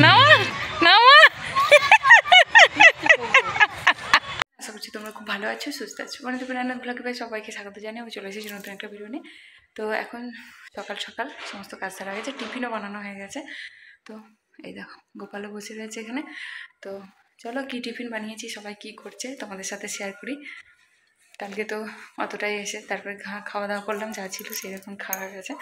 নামা নামা। আশা করছি তোমরা খুব ভালো আছো, সুস্থ আছো। বন্ধু পুরানো ব্লগে সবাইকে স্বাগত জানিয়ে আমি চলে এসেছি নতুন একটা ভিডিও নিয়ে। তো এখন সকাল সকাল সমস্ত কাজ সারা হয়ে গেছে, টিফিনও বানানো হয়ে গেছে। তো এই দেখো গোপালও বসে রয়েছে এখানে। তো চলো কি টিফিন বানিয়েছি, সবাই কি করছে তোমাদের সাথে শেয়ার করি। কালকে তো অতটাই এসে তারপরে খাওয়া দাওয়া করলাম, যা ছিল সেরকম খাওয়া গেছে।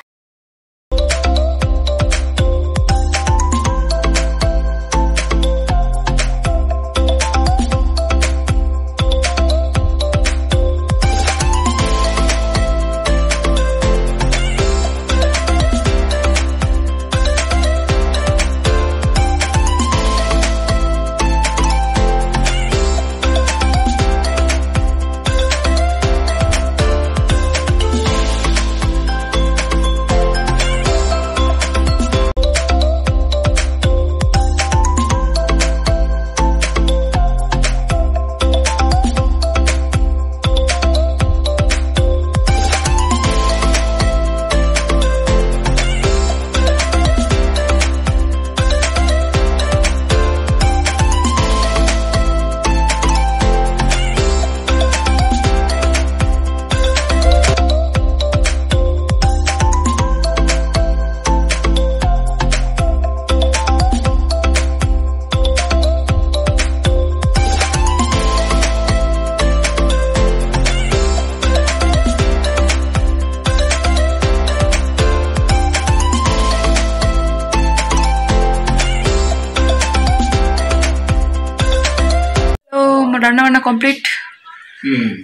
রান্না বান্না কমপ্লিট।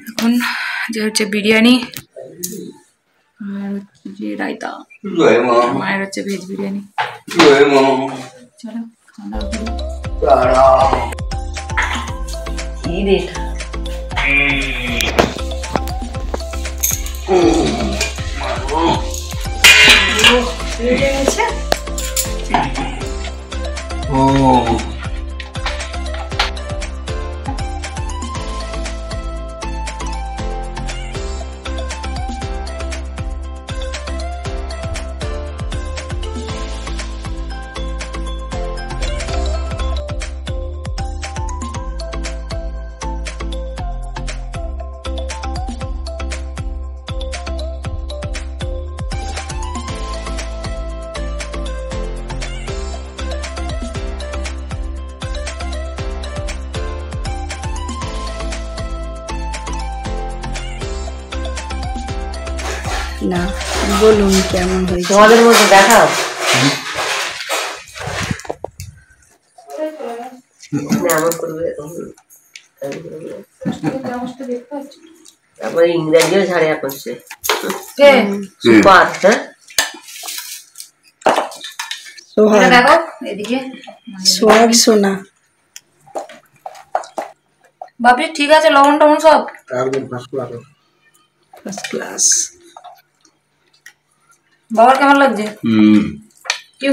এখন যে হচ্ছে বিরিয়ানি আর হচ্ছে যে রায়তা, মায়ের হচ্ছে ভেজ বিরিয়ানি। চলো খাওয়া দাওয়া করি। না বলুন কেমন হয়েছে তোমাদের মধ্যে দেখাও। তারপরে ইংরেজিও ঝাড়িয়া করছে সুপার। হ্যাঁ দেখো এদিকে সোহাগ সোনা বাপি ঠিক আছে, লবণ টবণ সব একদম ফার্স্ট ক্লাস। বাবার কেমন লাগছে? কি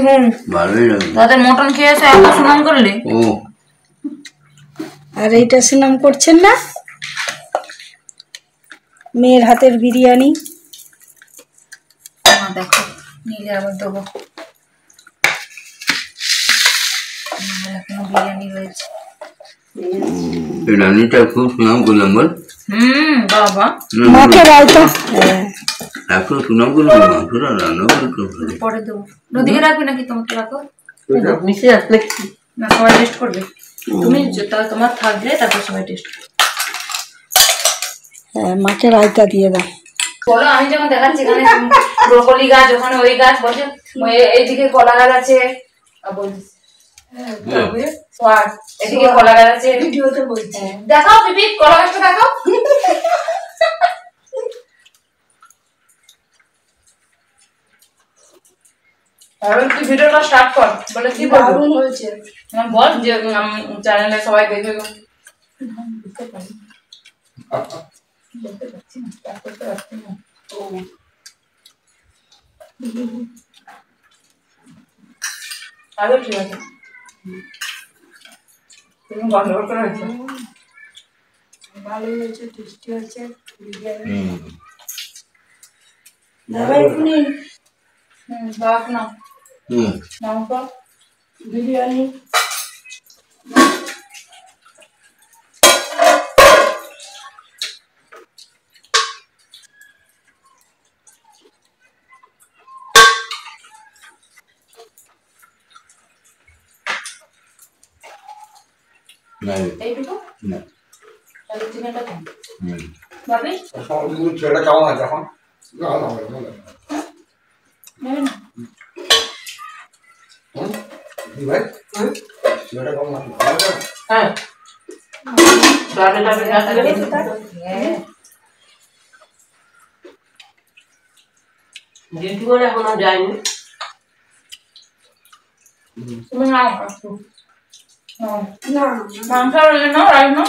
ভালোই লাগছে। দাদা মটন খেয়ে এসে এত সুনাম করলে। আর এইটা সুনাম করছেন না, মেয়ের হাতের বিরিয়ানি। দেখো নিলে আবার দেবো, এখনো বিরিয়ানি রয়েছে। রান্নাটা খুব সুনাম করলাম বল। বাবা মাকে রায়তা এখন সুনাম করলাম, মাংসটা রান্না করে পরে দেবো। নদীকে রাখবে নাকি তোমাকে? রাখো মিশে আসলে না সবাই টেস্ট করবে। তুমি তাহলে তোমার থাকলে তারপর সবাই টেস্ট করবে। হ্যাঁ মাকে রায়তা দিয়ে দাও। বলো আমি যখন দেখাচ্ছি এখানে ব্রোকলি গাছ, ওখানে ওই গাছ বসে, এইদিকে কলা গাছ আছে। এদিকে কলা গাছ আছে, ভিডিওতে বলছি। দেখাও পিপি কলা গাছটা দেখাও। এখন তুই ভিডিওটা স্টার্ট কর, বলে কি দারুণ হয়েছে বল, যে চ্যানেলে সবাই দেখবে। আরো ঠিক আছে, গন্ডগোল করে হয়েছে। ভালোই হয়েছে, টেস্টি হয়েছে বিরিয়ানি। দাদা এখনই বাবা না মাংস বিরিয়ানি এইটুকু না তাহলে চিনিটা কম ভাবি ছেলেটা কেমন আছে এখন না না নেবেন না ভাই ছেলেটা কেমন আছে হ্যাঁ তাহলে হ্যাঁ ডিউটি করে এখনো যায়নি তুমি নাও না মাংস না রাইস না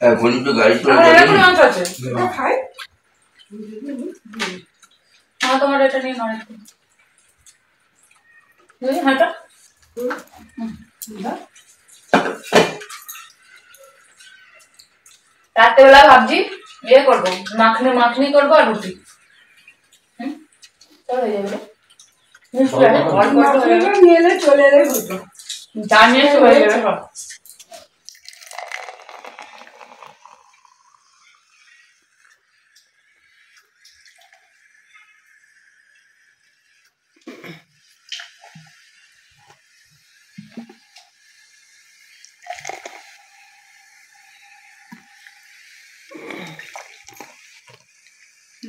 এখন তো গাড়ি চলে যাবে মাংস আছে খাই হ্যাঁ তোমার এটা নিয়ে নাও একটু এই হাঁটা রাত্রেবেলা ভাবছি ইয়ে করবো মাখনি করবো আর রুটি হয়ে যাবে নিয়ে এলে চলে এলে হতো জানিয়ে হয়ে যাবে সব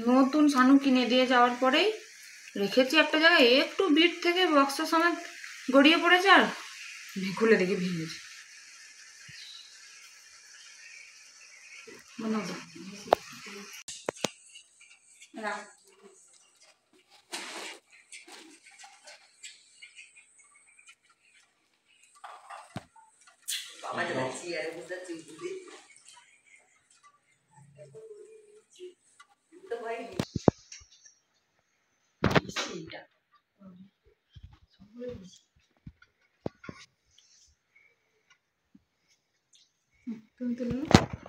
নতুন সানু কিনে দিয়ে যাওয়ার পরেই রেখেছি একটা জায়গায় একটু বিট থেকে বক্সের সমেত গড়িয়ে পড়েছে আর খুলে দেখি ভেঙেছে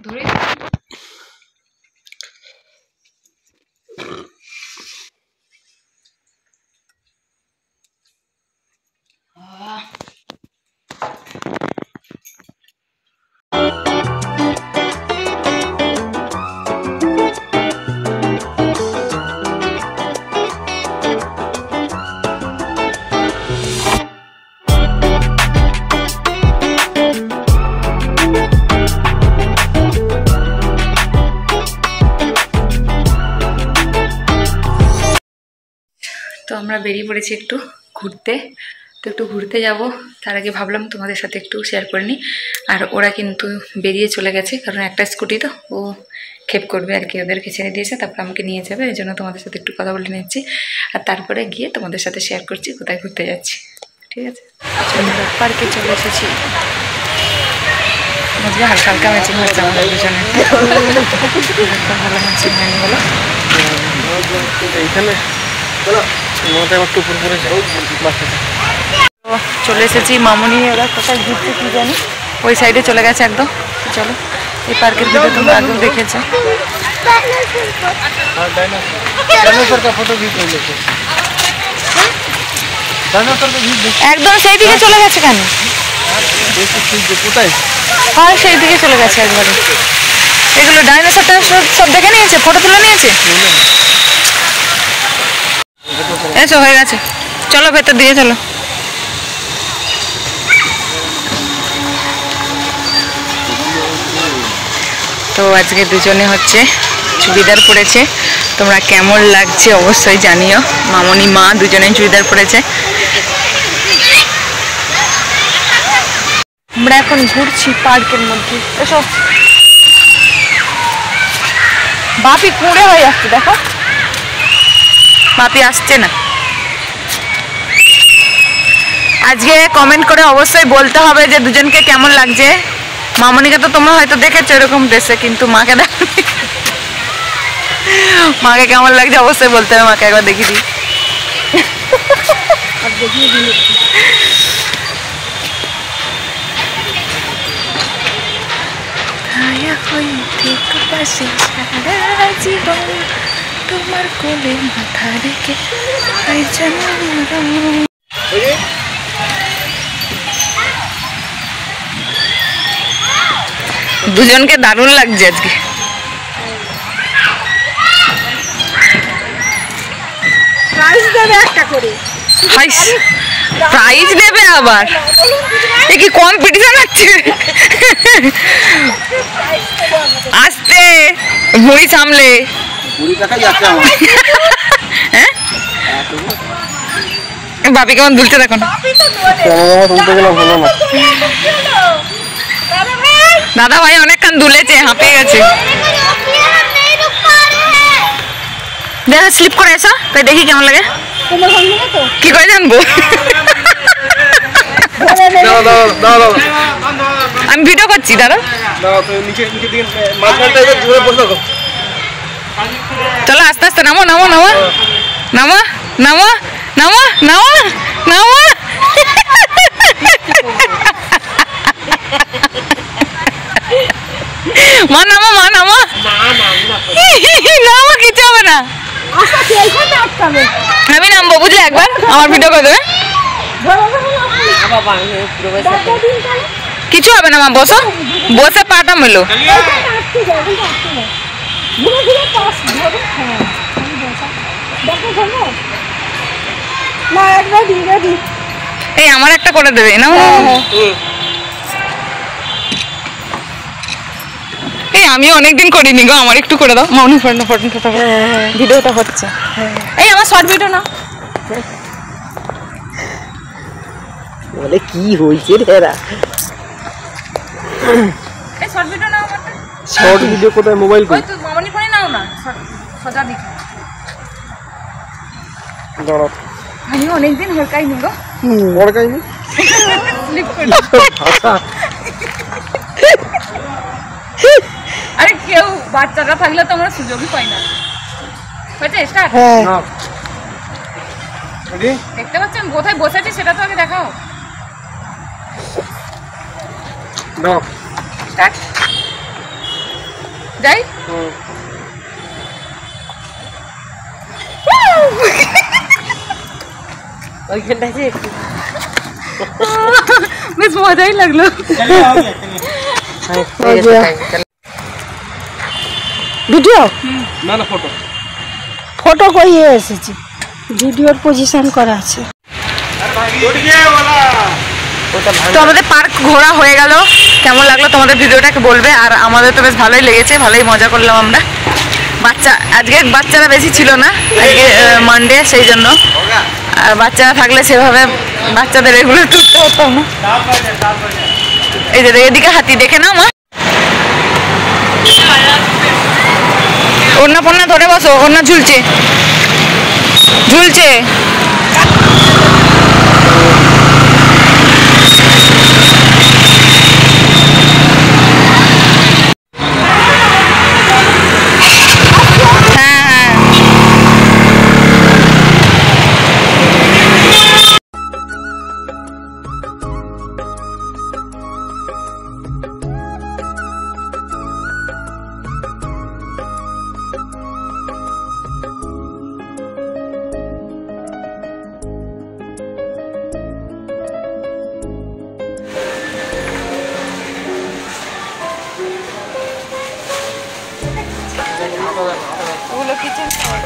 ধরে তো আমরা বেরিয়ে পড়েছি একটু ঘুরতে তো একটু ঘুরতে যাব তার আগে ভাবলাম তোমাদের সাথে একটু শেয়ার করে নিই আর ওরা কিন্তু বেরিয়ে চলে গেছে কারণ একটা স্কুটি তো ও খেপ করবে আর কি ওদেরকে ছেড়ে দিয়েছে তারপর আমাকে নিয়ে যাবে এই জন্য তোমাদের সাথে একটু কথা বলে নিচ্ছি আর তারপরে গিয়ে তোমাদের সাথে শেয়ার করছি কোথায় ঘুরতে যাচ্ছি ঠিক আছে পার্কে চলে এসেছি মধ্যে হালকা হালকা ম্যাচিং হচ্ছে আমাদের দুজনে ভালো ম্যাচিং হয়নি বলো এইখানে চলে এসেছি মামুনি ওরা কোথায় ঘুরতে কি জানি ওই সাইডে চলে গেছে একদম চলো এই পার্কের ভিতরে তোমরা আগেও দেখেছো একদম সেই দিকে চলে গেছে কেন হ্যাঁ সেই দিকে চলে গেছে একবারে এগুলো ডাইনোসরটা সব দেখে নিয়েছে ফটো তুলে নিয়েছে এসো হয়ে গেছে চলো ভেতর দিয়ে চলো তো আজকে দুজনে হচ্ছে চুড়িদার পরেছে তোমরা কেমন লাগছে অবশ্যই জানিও মামনি মা দুজনেই চুড়িদার পরেছে আমরা এখন ঘুরছি পার্কের মধ্যে এসো বাপি কুঁড়ে হয়ে যাচ্ছে দেখো বাপি আসছে না আজকে কমেন্ট করে অবশ্যই বলতে হবে যে দুজনকে কেমন লাগছে মামনিকে তো তোমরা হয়তো দেখেছো এরকম ড্রেসে কিন্তু মাকে মাকে কেমন লাগছে অবশ্যই বলতে হবে মাকে একবার দেখি দিই তোমার কোলে মাথা রেখে দুজনকে দারুণ লাগছে আজকে। প্রাইজ দেবে আবার, এ কি কম্পিটিশন হচ্ছে? আসতে ভুঁড়ি সামলে। হ্যাঁ বাপি কেমন দুলছে দেখুন। দাদা ভাই অনেকক্ষণ দুলেছে, হাঁপিয়ে গেছে। দেখা স্লিপ করে এসো, তাই দেখি কেমন লাগে। কি করে জানবো? আমি ভিডিও করছি দাদা। চলো আস্তে আস্তে নামো নামো নামো নামো নামো নামো নামো নামো। মা নামো মা নামো নামো, কিছু হবে না। আমি নামবো বুঝলে, একবার আমার ভিডিও করে দেবে। কিছু হবে না মা, বসো, বসে পাটা মেলো। এই আমার একটা করে দেবে না? এই আমি অনেকদিন করিনি গো, আমার একটু করে দাও। মাউনি ফটো ভিডিওটা হচ্ছে। এই আমার শর্ট ভিডিও না বলে কি হইছে রে? এই শর্ট ভিডিও নাও। শর্ট ভিডিও কোথায়? মোবাইল কই? ওই তো মামনি ফোনে নাও না, সজা দিকে। দাঁড়াও, আমি অনেকদিন হরকাইনি গো। হরকাইনি? স্লিপ করি। আরে কেউ বাচ্চাটা থাকলে তো আমরা সুযোগই পাই না। হয়েছে স্টার্ট? হ্যাঁ। দেখতে পাচ্ছেন কোথায় বসেছি সেটা তো আগে দেখাও। দাও স্টার্ট। যাই। ওইখানটায় যে বেশ মজাই লাগলো। ভিডিও না না ফটো ফটো করিয়ে এসেছি, ভিডিওর পজিশন করা আছে। তো আমাদের পার্ক ঘোরা হয়ে গেল। কেমন লাগলো তোমাদের ভিডিওটাকে বলবে। আর আমাদের তো বেশ ভালোই লেগেছে, ভালোই মজা করলাম আমরা। আজকে বাচ্চারা বেশি ছিল না, আজকে মানডে, সেই জন্য। আর বাচ্চারা থাকলে সেভাবে বাচ্চাদের এগুলো টুকতে হতো না। এই যে এদিকে হাতি দেখে নাও মা। ওড়না পন্না ধরে বসো, ওড়না ঝুলছে ঝুলছে। ওগুলো কিচেন খাবার।